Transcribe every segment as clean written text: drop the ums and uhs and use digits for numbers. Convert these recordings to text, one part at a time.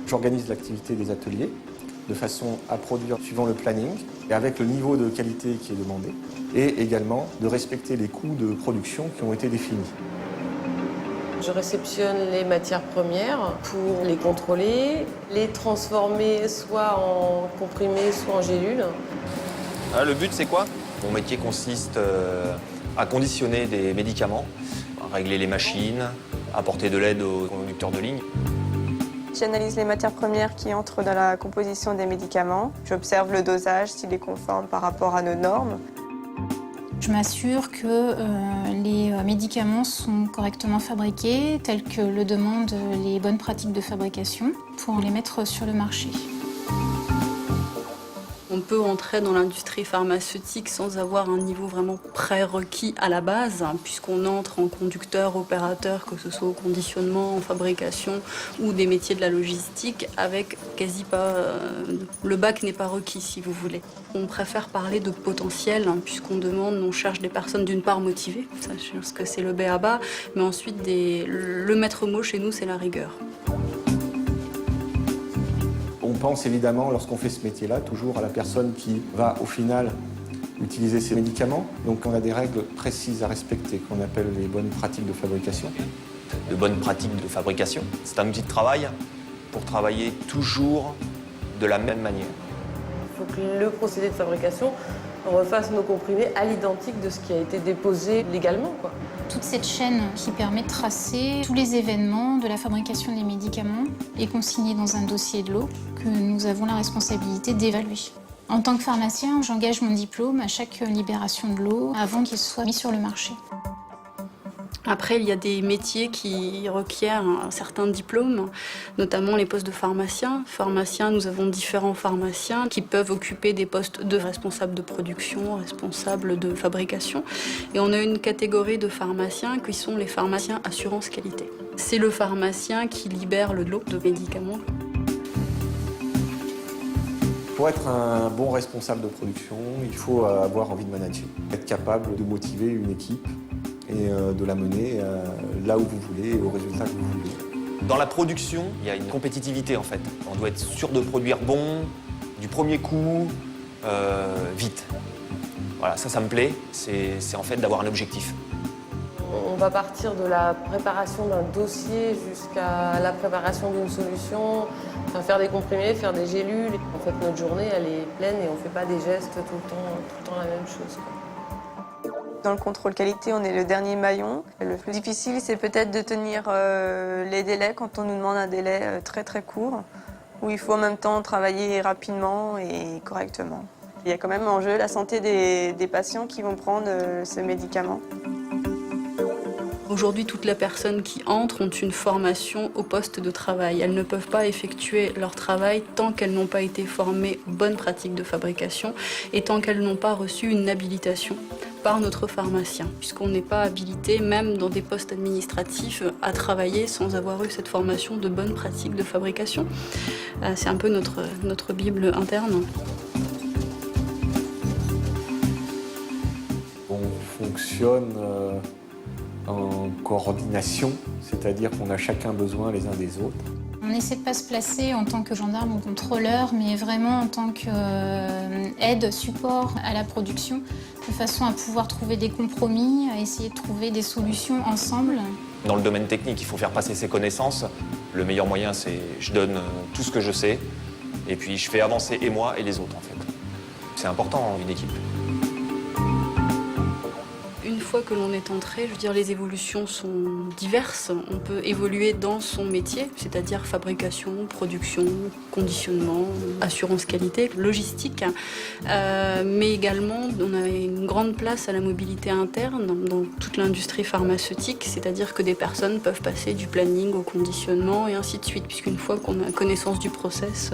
J'organise l'activité des ateliers de façon à produire suivant le planning et avec le niveau de qualité qui est demandé et également de respecter les coûts de production qui ont été définis. Je réceptionne les matières premières pour les contrôler, les transformer soit en comprimés, soit en gélules. Le but, c'est quoi? Mon métier consiste à conditionner des médicaments, à régler les machines, apporter de l'aide aux conducteurs de ligne. J'analyse les matières premières qui entrent dans la composition des médicaments. J'observe le dosage, s'il est conforme par rapport à nos normes. Je m'assure que les médicaments sont correctement fabriqués, tels que le demandent les bonnes pratiques de fabrication, pour les mettre sur le marché. On peut entrer dans l'industrie pharmaceutique sans avoir un niveau vraiment prérequis à la base, puisqu'on entre en conducteur, opérateur, que ce soit au conditionnement, en fabrication ou des métiers de la logistique, avec quasi pas... le bac n'est pas requis, si vous voulez. On préfère parler de potentiel, puisqu'on on cherche des personnes d'une part motivées, ça, je pense que c'est le b.a.-ba, mais ensuite le maître mot chez nous, c'est la rigueur. On pense évidemment, lorsqu'on fait ce métier-là, toujours à la personne qui va au final utiliser ces médicaments. Donc on a des règles précises à respecter, qu'on appelle les bonnes pratiques de fabrication. De bonnes pratiques de fabrication. C'est un outil de travail pour travailler toujours de la même manière. Il faut que le procédé de fabrication refasse nos comprimés à l'identique de ce qui a été déposé légalement, quoi. Toute cette chaîne qui permet de tracer tous les événements de la fabrication des médicaments est consignée dans un dossier de lot que nous avons la responsabilité d'évaluer. En tant que pharmacien, j'engage mon diplôme à chaque libération de lot avant qu'il soit mis sur le marché. Après, il y a des métiers qui requièrent un certain diplôme, notamment les postes de pharmacien. Pharmacien, nous avons différents pharmaciens qui peuvent occuper des postes de responsable de production, responsable de fabrication. Et on a une catégorie de pharmaciens qui sont les pharmaciens assurance qualité. C'est le pharmacien qui libère le lot de médicaments. Pour être un bon responsable de production, il faut avoir envie de manager, être capable de motiver une équipe et de la mener là où vous voulez et au résultat que vous voulez. Dans la production, il y a une compétitivité en fait. On doit être sûr de produire bon, du premier coup, vite. Voilà, ça me plaît, c'est en fait d'avoir un objectif. On va partir de la préparation d'un dossier jusqu'à la préparation d'une solution, enfin, faire des comprimés, faire des gélules. En fait, notre journée, elle est pleine et on ne fait pas des gestes tout le temps la même chose, quoi. Dans le contrôle qualité, on est le dernier maillon. Le plus difficile, c'est peut-être de tenir les délais quand on nous demande un délai très très court, où il faut en même temps travailler rapidement et correctement. Il y a quand même en jeu la santé des patients qui vont prendre ce médicament. Aujourd'hui, toutes les personnes qui entrent ont une formation au poste de travail. Elles ne peuvent pas effectuer leur travail tant qu'elles n'ont pas été formées aux bonnes pratiques de fabrication et tant qu'elles n'ont pas reçu une habilitation par notre pharmacien, puisqu'on n'est pas habilité, même dans des postes administratifs, à travailler sans avoir eu cette formation de bonnes pratiques de fabrication. C'est un peu notre Bible interne. On fonctionne en coordination, c'est-à-dire qu'on a chacun besoin les uns des autres. On essaie de ne pas se placer en tant que gendarme ou contrôleur, mais vraiment en tant qu'aide, support à la production, de façon à pouvoir trouver des compromis, à essayer de trouver des solutions ensemble. Dans le domaine technique, il faut faire passer ses connaissances. Le meilleur moyen, c'est je donne tout ce que je sais, et puis je fais avancer et moi et les autres, en fait. C'est important, une équipe. Une fois que l'on est entré, je veux dire, les évolutions sont diverses. On peut évoluer dans son métier, c'est-à-dire fabrication, production, conditionnement, assurance qualité, logistique. Mais également, on a une grande place à la mobilité interne dans toute l'industrie pharmaceutique, c'est-à-dire que des personnes peuvent passer du planning au conditionnement et ainsi de suite, puisqu'une fois qu'on a connaissance du process,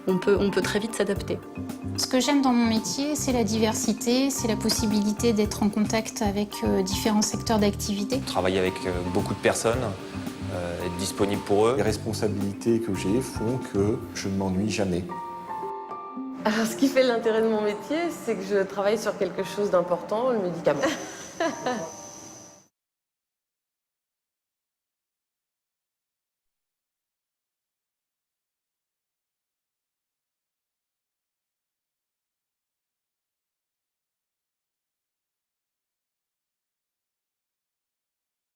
on peut très vite s'adapter. Ce que j'aime dans mon métier, c'est la diversité, c'est la possibilité d'être en contact avec différents secteurs d'activité. Travailler avec beaucoup de personnes, être disponible pour eux. Les responsabilités que j'ai font que je ne m'ennuie jamais. Alors, ce qui fait l'intérêt de mon métier, c'est que je travaille sur quelque chose d'important, le médicament.